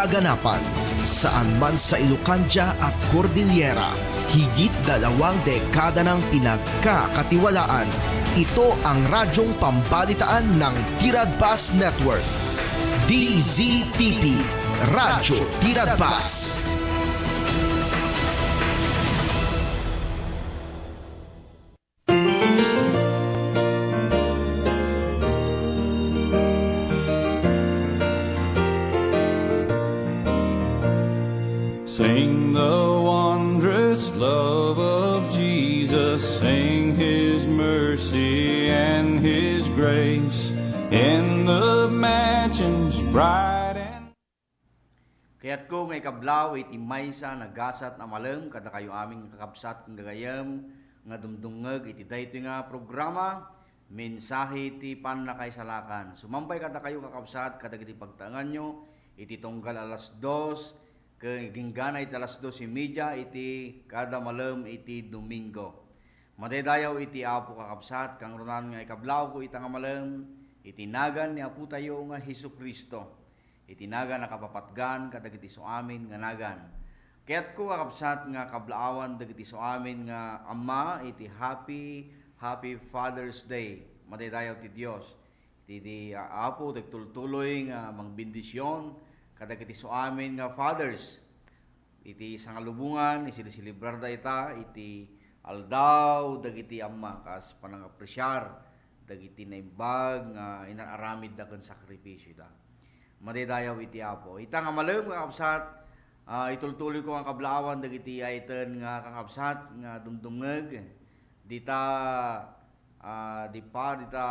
kaganapan. Saan man sa Ilocania at Cordillera, higit 2 dekada ng pinagkakatiwalaan. Ito ang radyong pambalitaan ng Tiradpas Network. DZTP, Radyo Tiradpas. Sing the wondrous love of Jesus, sing His mercy and His grace in the mansions bright and... Kaya't ko ngay kablaw iti maysa nagasat na malam kada kayo aming kakabsat ng gagayam nga dumdungeg iti daytoy nga programa mensahe iti pannakaisalakan. Sumampay kada kayo kakabsat kada iti pagtangan nyo iti tunggal alas 2 ginggana iti alas 12:30 iti kada malam iti Domingo. Madaydayaw iti Apo kakabsat kang runan nga ikablaw ko ita nga malam iti nagan ni Apo tayo nga Hesukristo. Iti nagan nakapapatgan kadagiti so amin nga nagan. Kaya't ko kakabsat nga kablaawan dagiti so amin nga Ama iti happy Father's Day. Madaydayaw ti Dios. Iti Apo tagtultuloy nga mangbendisyon kadagiti so amin nga fathers. Iti sangalubungan isilibrar da ita iti aldaw dagiti Ama kas panangapresyar dagiti naimbag nga inaaramid da ken sakripisyo da. Madaydayaw iti Apo. Ita nga malam nga kakabsat, itultuloy ko ang kablaawan dagiti ayten nga kakabsat nga dumdumngeg dita dita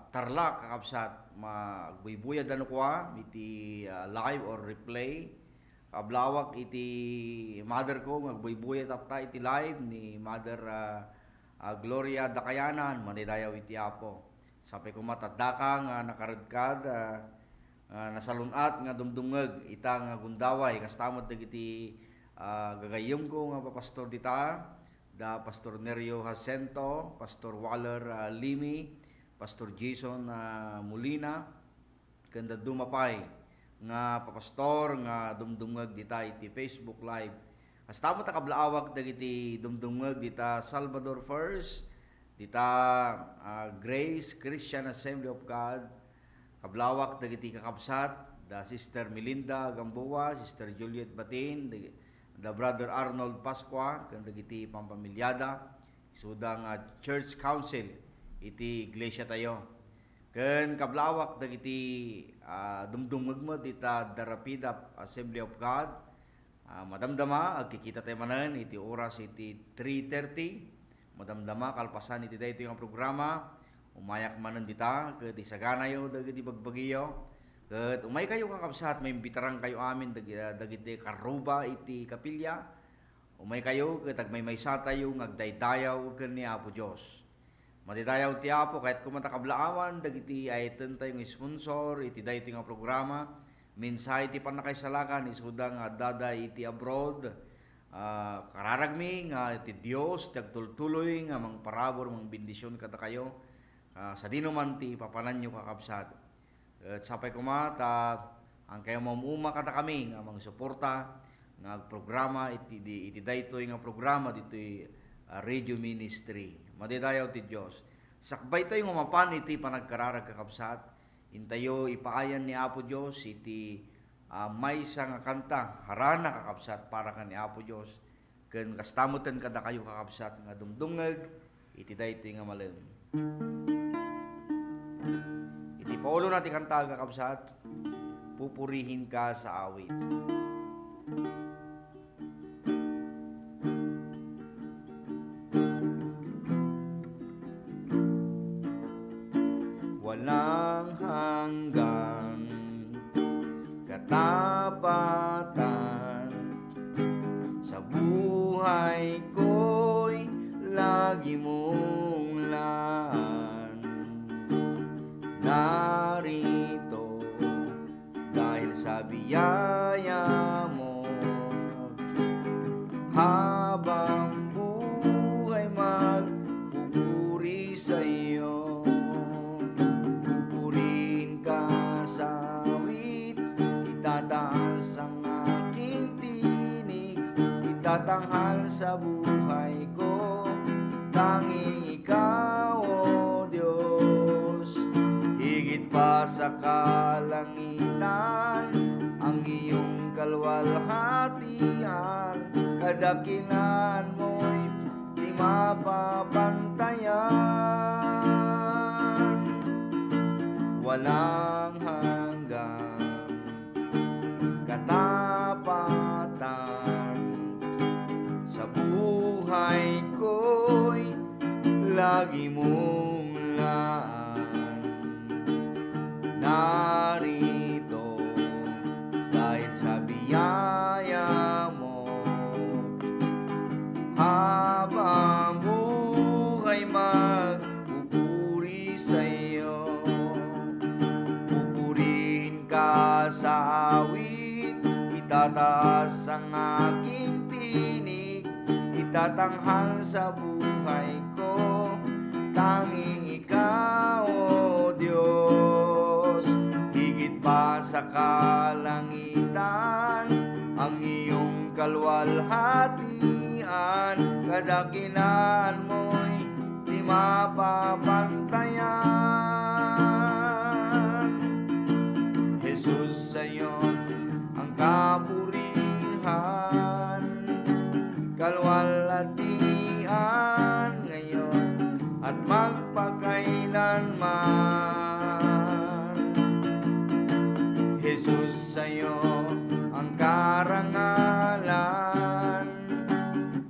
tarlak kakabsat magbuybuya dano kwa iti live or replay. Kablawak iti mother ko magbuybuya tatta iti live ni Mother Gloria Dakayanan. Madaydayaw iti Apo. Sapay ko matadaka nga nakaredkad nasalunat nga dumdumngeg ita nga gundaway kastamot dagiti gagayom ko nga papastor dita da Pastor Nerio Jacinto, Pastor Waller Limi, Pastor Jason Molina, kanda dumapay nga papastor nga dumdumngeg dita iti Facebook Live. Kastamot ta kablaawak dagiti dumdumngeg dita Salvador First, dita Grace Christian Assembly of God. Kablawak dagiti kakabsat da Sister Melinda Gamboa, Sister Juliet Batin, da Brother Arnold Pasqua, ken dagiti pampamilyada sudang Church Council iti iglesia tayo. Ken kablawak dagiti dumdumeg mo dita da Rapida Assembly of God. Madamdama agkikita tayo manen iti oras iti 3:30. Madamdama kalpasan iti daytoy nga programa. Umayak manen dita ket isaganayo dagiti bagbagiyo. Ket umay kayo kakabsat may imbitaran kayo amin dagiti karuba iti kapilya. Umay kayo ket agmaymaysa tayo ngagdaydayaw ken ni Apo Dios. Madaydayaw ti Apo kahit kumatakablaan dagiti ayten tayo nga sponsor iti daytoy nga programa. Mensahe iti pannakaisalakan isudang daday iti abroad. Kararagmi nga iti Dios tagtultuloy nga mangparabor mangbendisyon kada kayo. Sa dino man ti papanan nyo kakabsat. At sapay kumata, ang kayo mamuma kata kami nga mga suporta nga programa iti daytoy nga programa dito'y radio ministry. Madaydayaw ti Dios. Sakbay tayo nga mapan iti panagkararag kakabsat. Intayo ipaayan ni Apo Dios iti maysa nga kanta harana kakabsat para kan ni Apo Dios. Ken kastamuten kada kayo kakabsat nga dumdungeg iti daytoy nga malam. Iti paulo natin kanta kakabsat, pupurihin ka sa awit. Walang hanggan katapatan sa buhay ko'y lagi mong laan. Narito dahil sa biyaya mo habang buhay magpupuri sa iyo. Pupurihin ka sa awit, itataas ang aking tinig, itatanghal sa buhay ko, tanging ikaw, O Diyos. Higit pa sa kalangitan, ang iyong kalwalhatian, kadakilan mo'y di mapapantayan. Walang hanggang katapatan, sa buhay ko'y lagi mong laan. Narito dahil sa biyaya mo, habang buhay magpupuri sa iyo. Pupurihin ka sa awit, itataas ang aking tinig, itatanghal sa buhay ko, tanging ikaw, O Diyos. Higit pa sa kalangitan, ang iyong kalwalhatian, kadakilan mo'y di mapapantayan. Jesus, sa'yo ang kapurihan, kalwalhatian ngayon at magpakailanman. Jesus, sa'yo ang karangalan,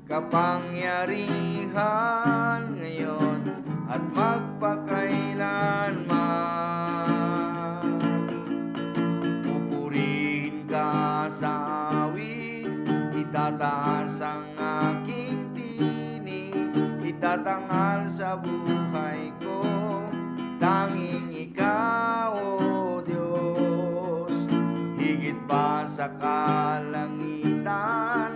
kapangyarihan ngayon at magpakailanman. Pupurihin ka sa awit, itataas ang aking tinig, itatanghal sa buhay ko, tanging ikaw, O Diyos. Higit pa sa kalangitan,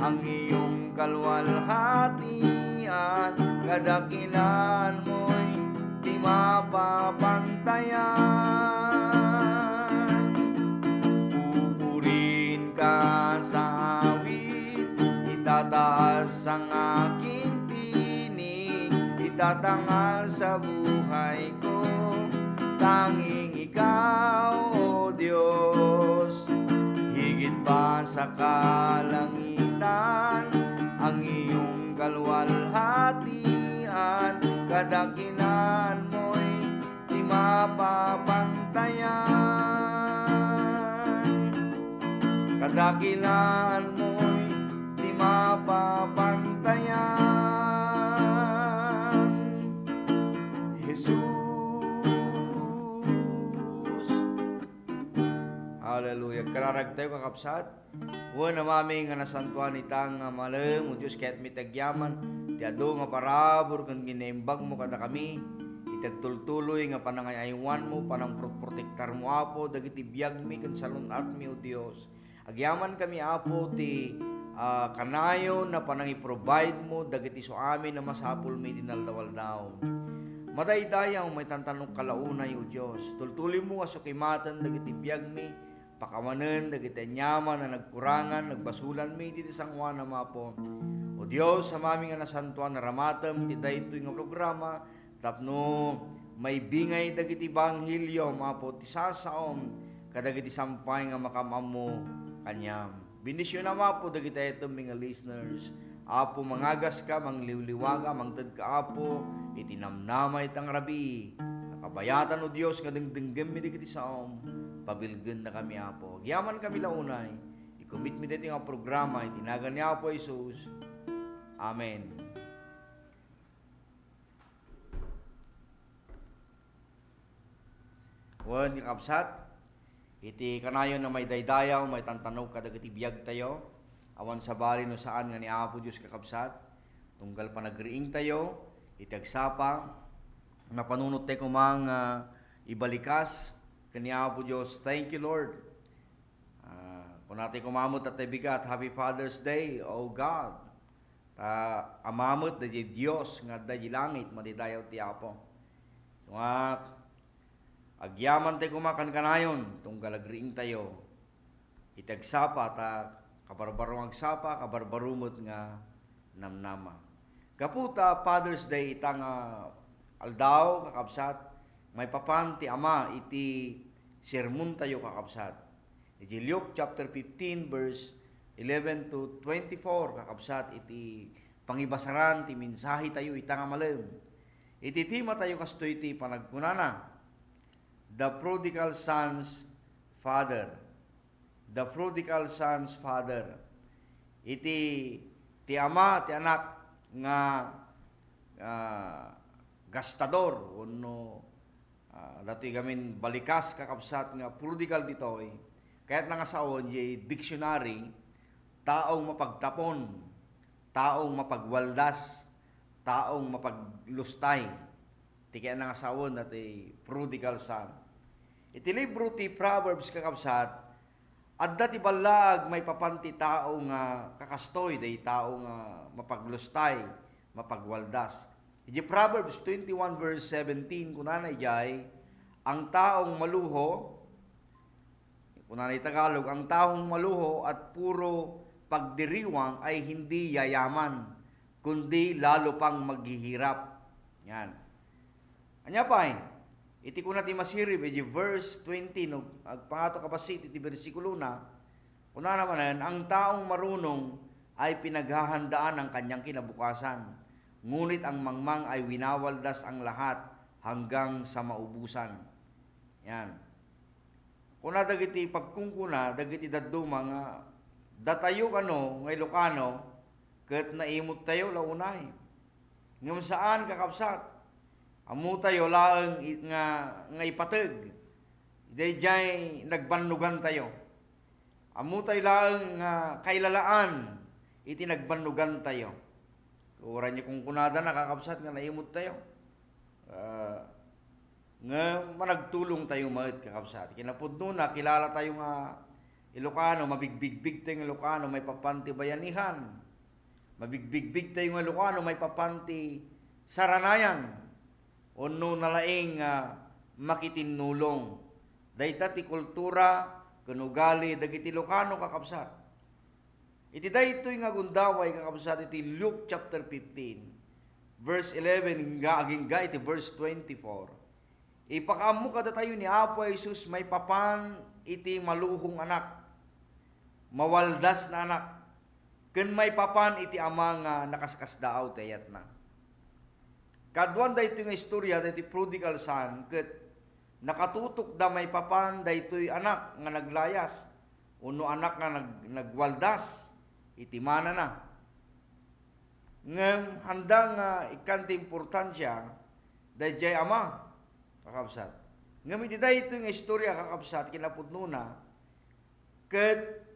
ang iyong kalwalhatian, kadakilan mo'y di mapapantayan. Pupurihin ka sa awit, itataas ang aking tinig, itatanghal sa buhay ko, tanging ikaw, O Diyos. Higit pa sa kalangitan, ang iyong kalwalhatian, kadakilan mo'y di mapapantayan. Kadakilan mo'y di mapapantayan. Jesus. Hallelujah. Kararag tayo kakapsat. Huwag na mami nga nasantuan itang malam, o Diyos kaya't mitagyaman, tiado nga parabor kang ginaimbag mo kada kami, itagtultuloy nga panangayaywan mo, panang protektar mo apo, dagiti biyag mi kan salunat mi, o Diyos. Agyaman kami apo, ti kanayo na panang i-provide mo, dagiti so amin na masapul mi dinaldawaldaw. Madaydayaw may tantanong kalaunay, o Diyos. Tultuloy mo nga sukimatan, dagiti biyag mi, pakamanan, dagiti anyaman na nagkurangan, nagbasulan mi, diti sangwa na mapo. O Diyos, sa mami nga nasantuan na ramatam, ti daytoy nga programa, tapno may bingay dagiti banghilyo, mapo, ti sasaom, kadagiti sampay nga makamam mo kanyam. Bendisyon na mapo, dagiti itong mga listeners, apo mangagas ka, mangliwliwaga, mangtad ka apo, itinamnamay tang rabi, nakabayatan, o Diyos, nga dengdenggem mi dagiti saom, pabilgen na kami apo. Gyaman kami launay, i-commit mi dito nga programa, itinagan niya apo Jesus. Amen. Wan kapsat, iti kanayon na may daydayaw, may tantanog kadagiti biyag tayo, awan sa bali no saan nga ni apo Diyos kakapsat, tunggal pa nagriing tayo, itagsapa, napanunot tayo kumang ibalikas, kaniya po Diyos. Thank you, Lord. Kung natin kumamot at bigat, Happy Father's Day, O God. Amamot na Diyos, nga da langit, madidayaw ti Apo. Agyaman tayo kumakan kanayon, tunggal agriing tayo. itagsapa ta kabarbarong agsapa kabarbarumot nga namnama. Kaputa Father's Day itang aldaw kakabsat may papan ti ama iti sermon tayo kakabsat. Iti Luke chapter 15 verse 11 to 24 kakabsat iti pangibasaran ti mensahe tayo itang amalem. Iti tema tayo kastoy iti panagkunana. The prodigal son's father. The prodigal son's father. Iti ti ama ti anak nga gastador uno dati gamin balikas kakabsat nga prodigal ditoy kaya't nangasawon di dictionary taong mapagtapon, taong mapagwaldas, taong mapaglustay. Ti kaya nangasawon dati prodigal son. Iti libro ti Proverbs kakabsat adda ti balag may papanti tao nga kakastoy day tao nga mapaglustay, mapagwaldas. Iti Proverbs 21 verse 17 kunana ijay ang taong maluho kunana Tagalog ang taong maluho at puro pagdiriwang ay hindi yayaman kundi lalo pang maghihirap. Yan. Anya pa iti kuna ti masirib iti verse 20 no agpangato kabasit iti bersikulo na kuna naman ang taong marunong ay pinaghahandaan ang kanyang kinabukasan ngunit ang mangmang ay winawaldas ang lahat hanggang sa maubusan. Yan. Kuna dagiti pagkungkuna dagiti dadduma nga datayo kano nga Ilocano ket naimot tayo launay. Ngem saan kakabsat amu tayo laeng nga ipateg. Dayjay nagbannugan tayo. Amu tayo laeng nga kailalaan iti nagbannugan tayo. Oran niyo kung kunada nakakabsat nga naimot tayo. Nga managtulong tayo maet kakabsat. Kinapudno na kilala tayo nga Ilocano, mabigbig tayo nga Ilocano, may papanti bayanihan. Mabigbig tayo nga Ilocano, may papanti saranayan. Ono nalaing makitinulong. Dayta ti kultura kanugali dagiti Ilocano kakabsat. Iti daytoy nga gundaway kakabsat iti Luke chapter 15 verse 11 nga aging iti verse 24. Ipakaammo kada tayo ni Apo Jesus may papan iti maluhong anak. Mawaldas na anak. Ken may papan iti ama nga nakaskas daaw tayat na. Kaduan daytoy nga istorya daytoy prodigal son ket nakatutok da may papan daytoy anak nga naglayas. Uno anak nga nagwaldas iti mana na. Ngem handang ikanti importansya dayjay ama kakabsat. Ngem iti daytoy nga istorya kakabsat kinapudno na ket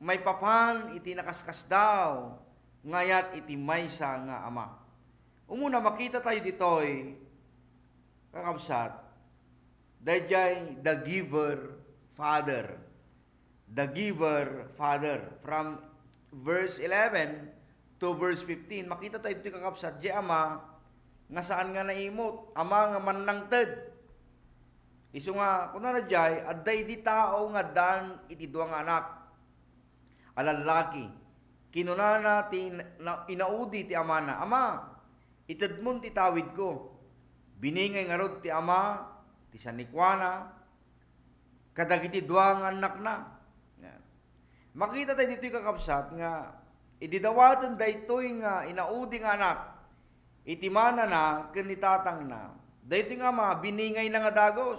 may papan iti nakaskas daw ngayat iti maysa nga ama. Umuna makita tayo ditoy kakabsat dayjay the giver father. The giver father from verse 11 to verse 15 makita tayo dito kakabsat di ama nga saan nga naimot ama nga mannangted isu nga kunana jay adday di tao nga dan iti duang anak alalaki kinunana ti inaudi ti ama na ama itedmon ti tawid ko biningay nga rod ti ama ti sanikwana kadagiti duang anak na. Makita tayo dito kakabsat nga ididawatan daytoy nga inaudi nga anak iti mana na ken itatang na daytoy nga ama biningay na nga dagos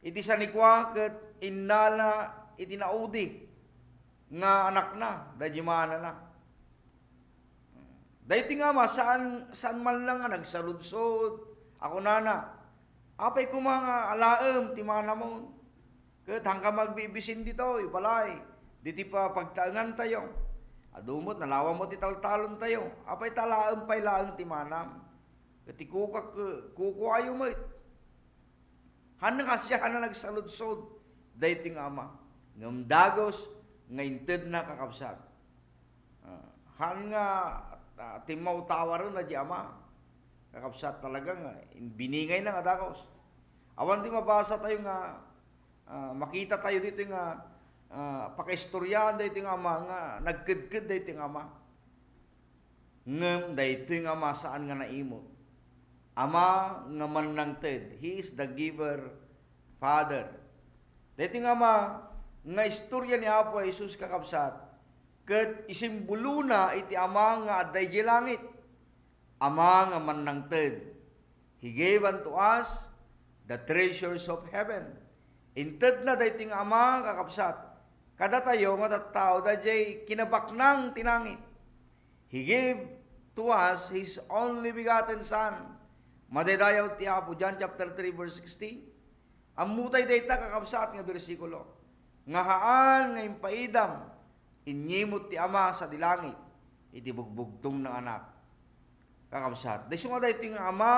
iti sanikwa ket innala iti naudi nga anak na daydi mana na daytoy nga ama saan man lang nga nagsaludsod ako nana apay ko mga alaem ti mana mo ket hanggang magbibisin ditoy balay diti pa pagtaangan tayo. Adumot nalawa mo ti taltalon tayo. Apay talaem pay laeng ti manam. Iti kukuayo mo. Hanang kasya ka na nagsaludsod. Dayting ama. Ngam dagos ngainted na kakabsat. Han nga timaw tawaron na di ama. Kakabsat talaga nga. Biningay na nga dagos. Awan di mabasa tayo nga makita tayo dito nga pakaistorya daytoy nga ama nga nagkedked daytoy nga ama. Ngem daytoy nga ama saan nga naimot. Ama nga manangted, he is the giver, Father. Daytoy nga ama nga istorya ni Apo Jesus kakabsat, ket isimbuluna iti ama nga adday di langit. Ama nga manangted. He gave unto us the treasures of heaven. Inted na daytoy nga ama kakabsat, kada tayo nga tattao dayjay kinabaknang tinangit. He gave to us His only begotten Son. Madaydayaw ti Apo, John chapter 3 verse 16. Amutay dayta kakabsat nga bersikulo. Nga haan nga impaidam, inyimot ti ama sa dilangit, iti bugbugtong ng anak. Kakabsat. Dayso nga daytoy nga ama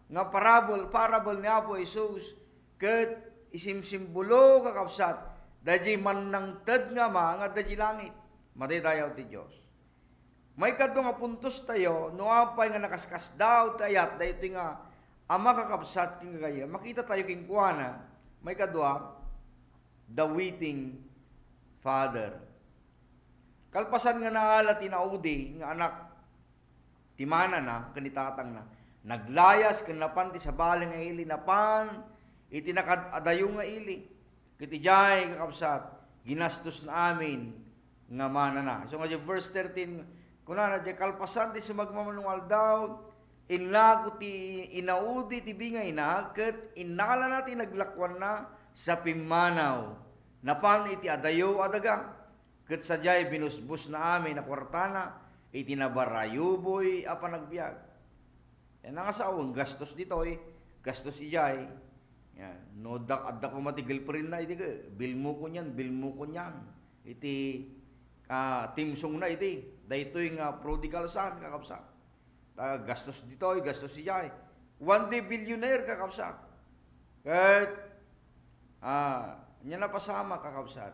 nga parable ni Apo Jesus, ket isimsimbulo kakabsat, dayjay manangted nga ama nga dayjay langit, madaydayaw ti Dios. May kadto nga puntos tayo, no apay nga nakaskas daw tayat, daytoy nga ama kakabsat king gaya, makita tayo king kuana, may kadwa, the waiting Father. Kalpasan nga naala tinaudi nga anak, timana na, kanitatang na, naglayas kanapan ti sabali nga ili napan iti nakadadayo nga ili kiti jay kakabsat ginastos na amin nga mana na. So nga verse 13 kunana di kalpasan ti sumagmamanungal daw inlago ti inaudi ti bingay na ket inala na ti naglakwan na sa pimanaw napan iti adayo adaga ket sadyay binusbus na amin na kwartana iti nabarayuboy a panagbiag. Yan ang asawang gastos ditoy, gastos ijay. Yan, no adda ko matigil pa rin na iti bil mo ko niyan. Iti timsong na iti. Daytoy nga prodigal son kakabsat. Gastos ditoy, gastos ijay. One day billionaire kakabsat. Ket nya na pasama kakabsat.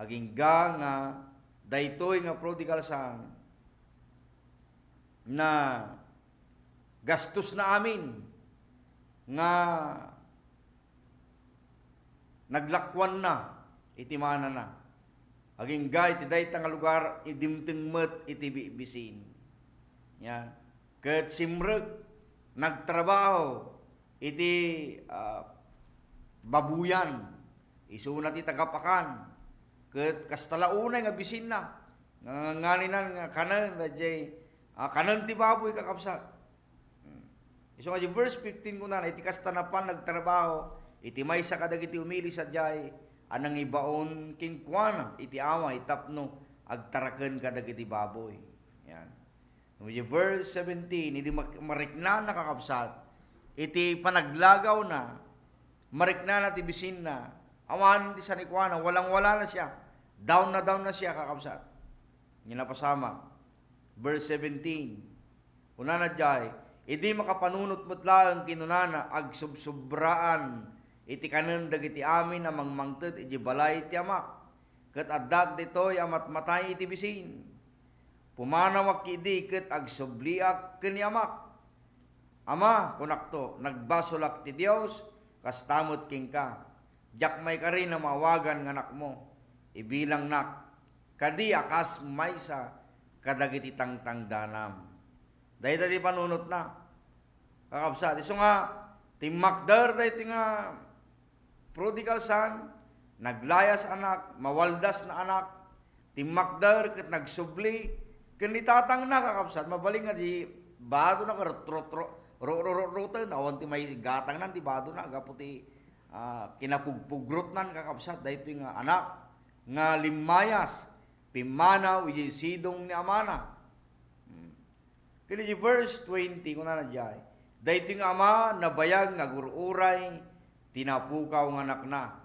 Aging nga daytoy nga prodigal son na gastos na amin nga naglakwan na iti mana na. Aging iti dayta nga lugar idimteng met iti bisin. Yan. Ket simrek nagtrabaho iti babuyan. Isuna ti tagapakan. Ket kastalaunay nga bisin na. Nganinan nga kanan dayjay kanan ti baboy kakabsat. So nga verse 15 ko na, iti kastanapan nagtrabaho, iti may sa kadagiti umili sa jay, anang ibaon king kuana, iti ama, itapno, agtaraken kadagiti baboy. Yan. Yung verse 17, iti marikna na kakabsat, iti panaglagaw na, marikna na ti bisin na, awan ti sanikuana, walang-wala na siya, down na siya kakabsat. Yan na pasama. Verse 17, una na jay, idi makapanunot mutlaan kinunana ag subsubraan iti kanen dagiti amin amang mangted iti balay iti amak ket addag ditoy amat matay iti bisin pumanawak idi ket ag subliak ken amak ama kunakto nagbasolak ti Dios kastamot king ka jak may kari na mawagan nga anak mo ibilang nak kadi akas maysa kadagiti tangtang danam. Dahil dati panunot na. Kakabsat. Iso nga, timakder dahil nga prodigal son, naglayas anak, mawaldas na anak, timakder, kat nagsubli, kanitatang na kakabsat, mabaling nga di, bado na roten, awan ti may gatang nan, di bado na, gaputi kinapugpugrot nan kakabsat, dahil nga anak, nga limayas, pimanaw, ijisidong ni amana. Kaya di verse 20, kung na dyan, dahito nga ama, nabayag, nagururay, tinapukaw ng anak na.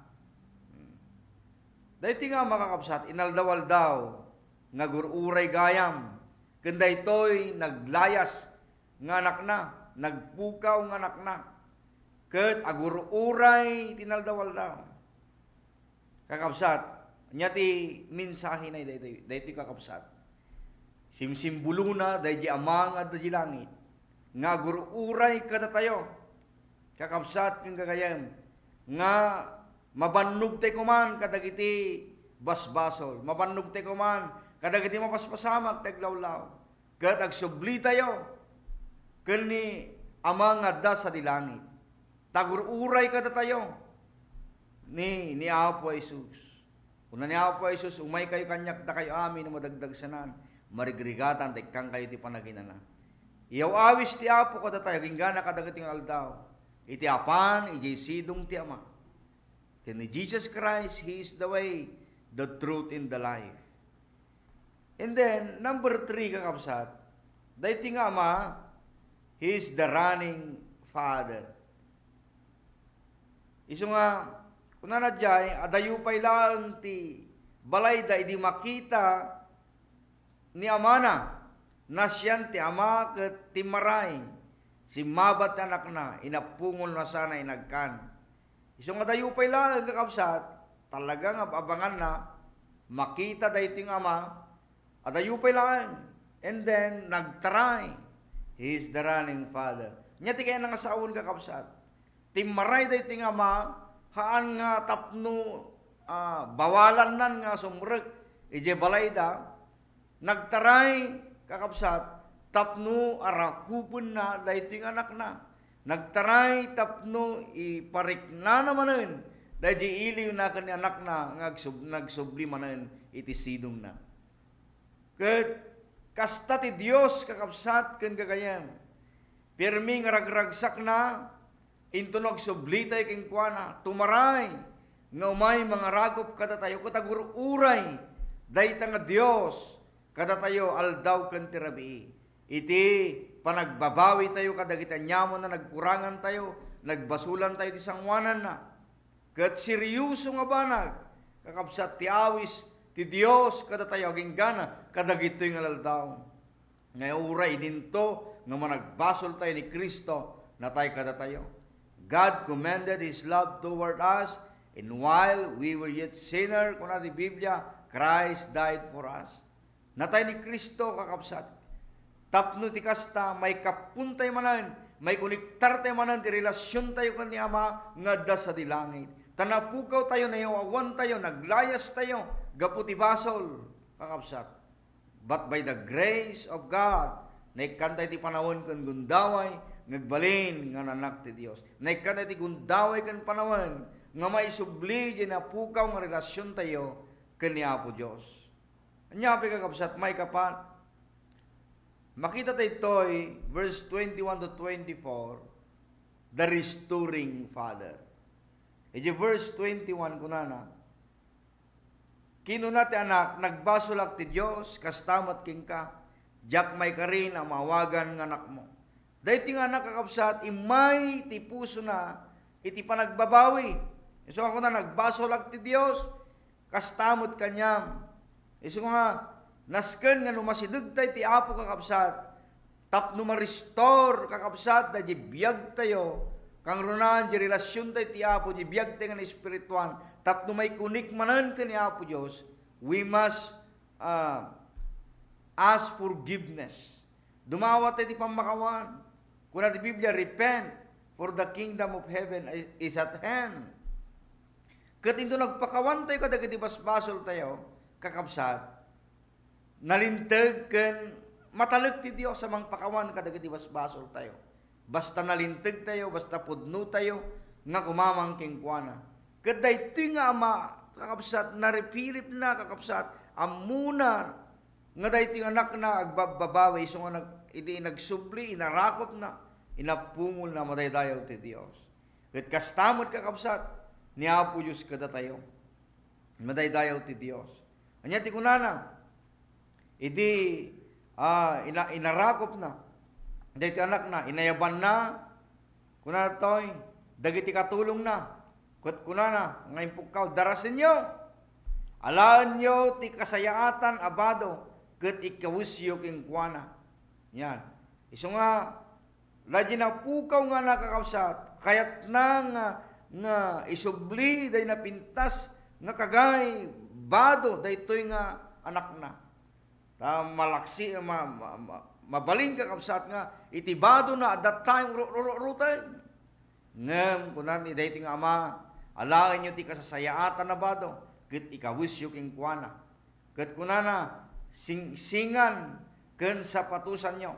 Dahito nga makakapsat, inaldawal daw, nagururay gayam, kanda ito'y naglayas ng anak na, nagpukaw ng anak na, ket agururay, tinaldawal daw. Kakapsat, nyati minsahe na dahito kakapsat. Simsimbuluna daydi amang at daydi langit nga gururay kada tayo kakabsat king kagayam nga mabannog tay kuman kadagiti basbasol. Mabannog tayo man, kadagiti mapaspasamak taglawlaw. Kat agsubli tayo, kani ama nga da sa dilangit. Tagururay kada tayo ni Apo Jesus. Kung ni Apo Jesus, umay kayo kanyak da kayo amin na madagdag sanan, marigrigatan, tekang kayo ti panaginana. Iyaw awis ti Apo kada tayo, ginggana kadagating aldaw. Iti apan, iti sidong ti ama. Kani Jesus Christ, He is the way, the truth, and the life. And then, number 3, kakabsat, dahi nga ama, He is the running Father. Iso nga, kung nanadjay, adayo pa'y lang ti balay da, idi makita ni amana, na siyan ti ama ket ti maray, si mabat anak na, inapungol na sana inagkan. Iso nga dayo pa'y lang, kakabsat, talagang abangan na, makita dahi ting ama, adayo pa'y lang, and then, nagtry, He is the running Father. Nya ti kaya nangasawon kakabsat, timaray dahi ting ama, haan nga tapno, bawalan nan nga sumrek, ije balayda, nagtaray, kakabsat, tapno arakupon na dahi ting anak na. Nagtaray tapno iparik na namanen, dahi di iliw na kani anak na, nagsubli manen, iti sidong na. Ket, kasta ti Dios kakabsat ken kagayam. Pirmi nga ragragsak na, intunog subli tayo king kuana, tumaray, nga umay mga ragop kada tayo, katagururay, dahi nga Dios, kada tayo aldaw ken tirabi. Iti panagbabawi tayo kadagita nyamo na nagkurangan tayo, nagbasulan tayo ti sangwanan na. Ket seryoso nga banag, kakabsat ti awis, ti Dios kada tayo aging gana, kadagitoy nga aldaw. Ngay uray dinto nga managbasol tayo ni Kristo na tayo kada tayo. God commended His love toward us, and while we were yet sinner, kung natin Biblia, Christ died for us. Natay ni Kristo kakabsat. Tapno ti kasta, may kapuntay manan, may kuniktar tayo manan, ti relasyon tayo kan ni Ama, nga da sa dilangit. Tanapukaw tayo, nayawawan tayo, naglayas tayo, gaputi basol, kakabsat. But by the grace of God, naikantay ti panahon kan gundaway, nagbalin nga nanak ti Dios. Naikantay ti gundaway kan panahon, nga maisubli di na pukaw nga relasyon tayo kan ni Apo Dios. Anyapi kakabsat, may kapan. Makita tayo ito'y, verse 21 to 24, the restoring Father. Iji verse 21 kunana, kinuna ti anak, nagbasulak ti Dios, kastamat king ka, jak may karin ang mawagan ng anak mo. Dahil ti anak kakabsat, imay ti puso na, iti panagbabawi. Iso ako na nagbasulak ti Dios, kastamot kanyam. Iso nga, nasken nga numasidag tayo ti Apo kakabsat, tapno ma-restore kakabsat, da di biyag tayo, kang runan, di relasyon tayo ti Apo, di biyag tayo nga espirituan, tapno may kunik manan ka ni Apo Diyos, we must ask forgiveness. Dumawa tayo ti pamakawan. Kung natin Biblia, repent, for the kingdom of heaven is at hand. Kat ito nagpakawan tayo, kadagiti basbasol tayo, kakabsat, nalintag ken matalag ti Dios sa mga pakawan kadagiti basbasol tayo. Basta nalintag tayo, basta pudno tayo, nga kumamang kingkuana. Kaday ito nga ama, kakabsat, naripirip na kakabsat, amuna, nga dahi ito anak na agbababawi, so nga nagsubli, inarakot na, inapungol na madaydayaw ti Dios. Kat kastamot kakabsat, ni Apo Diyos kada tayo, madaydayaw ti Dios. Anya ti kunana, inarakop na, dahil anak na, inayaban na, kunana to'y, dagiti katulong na, kunana, ngayon pukaw, darasin nyo, alaan nyo, ti kasayaatan, abado, kat ikawisyo king kuana. Yan. Iso nga, ladya na pukaw nga nakakawsat, kayat na nga isubli, dahi na pintas, nga kagay, bado, dahi to'y nga anak na. Malaksi, mabaling kakabsat nga, itibado na at that time, rutan. Ngam, kunan, dahi ting ama, alain nyo ti kasasayaatan na bado, ket ikawisyo king kuana. Ket kunana singan ken sapatusan nyo.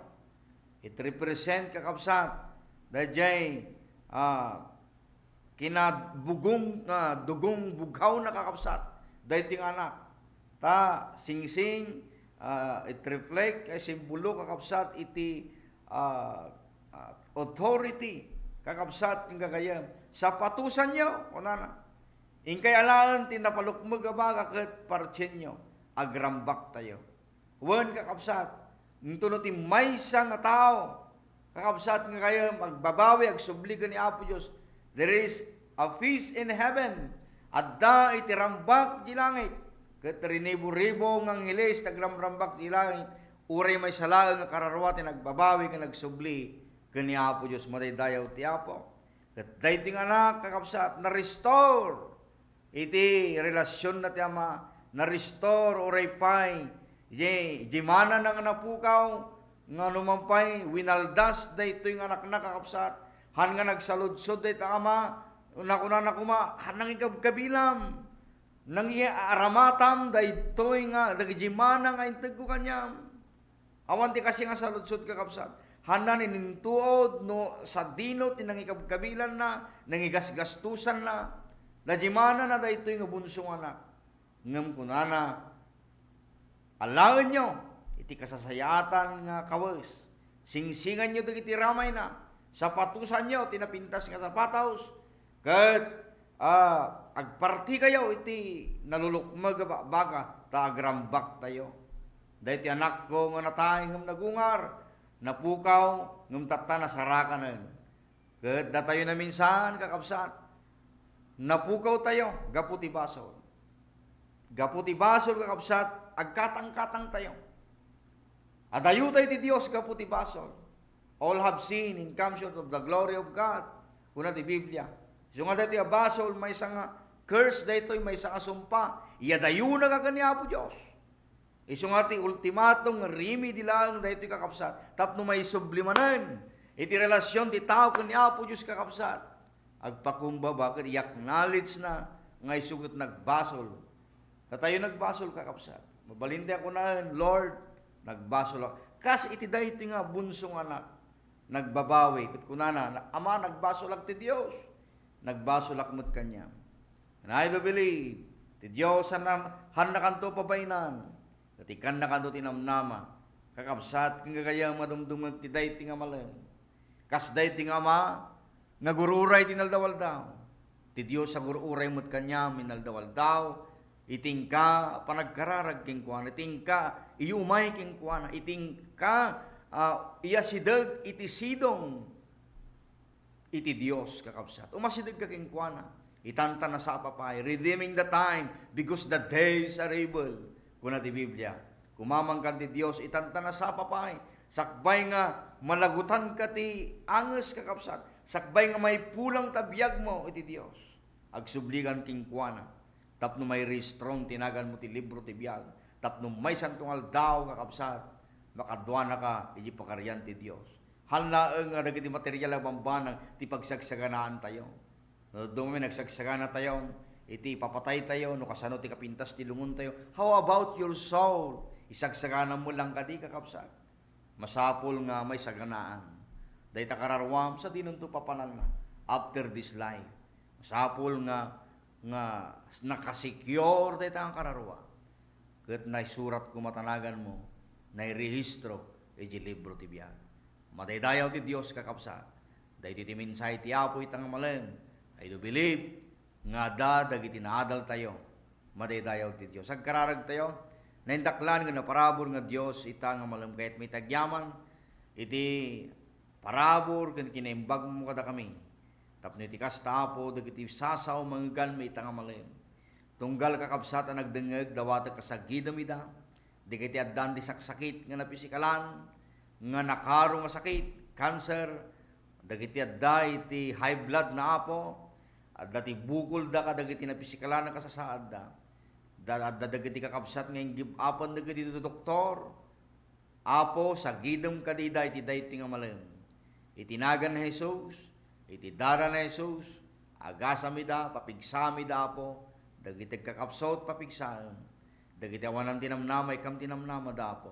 It represent kakabsat dayjay kinabugong dugong bughaw na kakabsat dayting anak. Ta singsing it reflect kay simbolo kakabsat iti authority kakabsat ing gagayam. Sapatusan nyo kunana. Ingkay alaan tinapalukmag abaga ket parchen nyo agrambak tayo. Wen kakabsat, ntuno ti maysa nga tao, kakabsat nga kayo magbabawi, agsubligan ni Apo Diyos. There is a feast in heaven, adda iti rambak di langit, ket rinibo-ribo nga ngilis tagramrambak di langit, uray may salaang nga kararwa ti nagbabawi nga nagsubli ken ni Apo Diyos madaydayaw ti Apo. Ket dayting anak kakabsat na-restore iti relasyon na ti Ama, na-restore uray pay di mana nang napukaw nga numampay winaldas daytoy nga anak na kakabsat han nga nagsaludsod dayta Ama nakuna kuma han nang ikabkabilam nang aramatam daytoy nga dagiti mana nga integ ko kanyam awan ti kasi nga saludsod kakabsat han na ninintuod no sa dino tinang ikabkabilan na nangigasgastusan na dagiti na daytoy nga bunsong anak ngem kunana alaen nyo iti kasasayatan nga kawes singsingan nyo dagiti ramay na sapatusan nyo tinapintas nga sapataos ket agparti kayo iti nalulukmag baga ta agrambak tayo dayti anak ko nga natay ngem nagungar napukaw ngem tatta nasarakanen ket datayo na minsan kakabsat napukaw tayo gaputi basol kakabsat agkatang-katang tayo. Adayo tayo ti Dios gaputi basol. All have seen and come short of the glory of God. Kuna ti Biblia. So nga dati basol may nga curse daytoy may nga sumpa. Iyadayo na ka kaniya po Dios. Iso nga ti ultimatong remedy lang daytoy kakabsat. Tapno may sublimanan. Iti relasyon ti tao kaniya po Dios kakabsat. Agpakumbaba ket i-acknowledge na nga isugot nagbasol. Tayo nagbasol kakabsat. Mabalinde ako na, Lord, nagbasol ako. Kas iti daytoy nga bunsong anak, nagbabawi. Ket kunana, Ama, nagbasol ak ti Dios. Nagbasol ak met kanya. And I do believe, ti Dios han na kanto pabaynan. Iti kan na kanto tinamnama. Kakabsat, kung gagayang madumdumag ti daytoy nga malam. Kas daytoy nga Ama, nagururay tinaldawal daw. Ti Dios sa gururay met kanya, minaldawal daw. Iting ka panagkararag king kuana, iting ka iumay king kuana, iting ka iyasideg iti sidong iti Dios kakabsat. Umasideg ka king kuana, itanta na sa papay, redeeming the time because the days are evil. Kuna ti Biblia, kumamang kan ti Dios, itanta na sa papay, sakbay nga malagutan ka ti anges kakabsat, sakbay nga may pulang tabiyag mo iti Dios, agsubligan king kuana. Tapno may restrong tinagan mo ti libro ti biyag. Tapno may santong daw kakabsat. Makadwa na ka, iti pakaryan ti Dios. Halnaeng nga dagiti material ang bambanang ti pagsagsaganaan tayo. Doon may nagsagsagana tayo, iti papatay tayo, no kasano ti kapintas ti lungon tayo. How about your soul? Isagsagana mo lang ka di kakabsat. Masapol nga may saganaan. Dahil takararwam sa dinunto papanan na. After this life. Masapol nga nakasecure dito ang kararwa. Ket naisurat ko matanagan mo, nairehistro iti libro ti biyag. Madaydayaw ti Dios kakabsat. Dahiti ti minsay ti Apo itang malen. I do believe nga dagiti naadal tayo. Madaydayaw ti Dios. Agkararag tayo, naindaklan nga naparabor nga Dios itang malen kahit may tagyaman. Iti parabor ken kinaimbag mo kada kami. Tapno iti kasta Apo dagiti sasaw manggan may itang malen. Tunggal kakabsat ang nagdengeg dawata kasagidam ida. Dagiti addan di saksakit nga napisikalan, nga nakaro nga sakit, cancer, dagiti adda iti high blood na Apo, adda ti bukol da kadagiti napisikalan na kasasaad da. Adda dagiti kakabsat nga give upon dagiti doktor. Apo sagidam kadida iti dayti nga malen. Itinagan na Jesus, iti dara na Jesus, agasami da, papigsami da Apo, dagiti kakapsot papigsaon, dagiti awanan tinamnamay kam tinamnama dapo.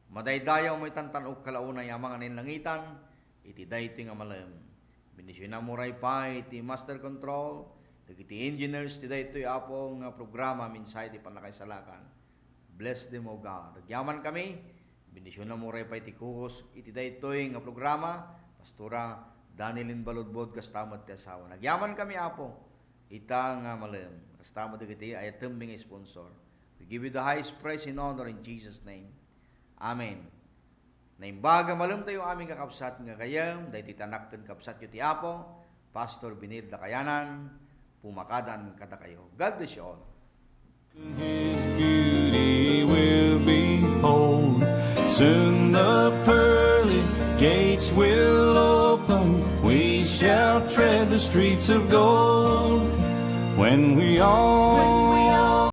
Madaydayaw mo'y tantanok kalauna yamang anin langitan, iti dayti nga malam. Binisyon na muray pa iti master control, dagiti engineers ti daytoy apo nga programa minsay ti panakaisalakan. Bless them, O God. Nagyaman kami, binisyon na muray pa iti kuhos, iti daytoy nga programa, Pastora Danilin Baludbod kastamat ti asawa. Nagyaman kami apo, ita nga malam. Kastamat dagiti ay tembing sponsor. We give you the highest praise and honor in Jesus' name. Amen. Naimbaga malam tayo aming kakapsat nga kayam, dahi titanakten kapsat yu ti Apo, Pastor Binilda Kayanan, pumakadan kada kayo. God bless you all. His beauty will behold. Soon the pearly gates will open. We shall tread the streets of gold. When we all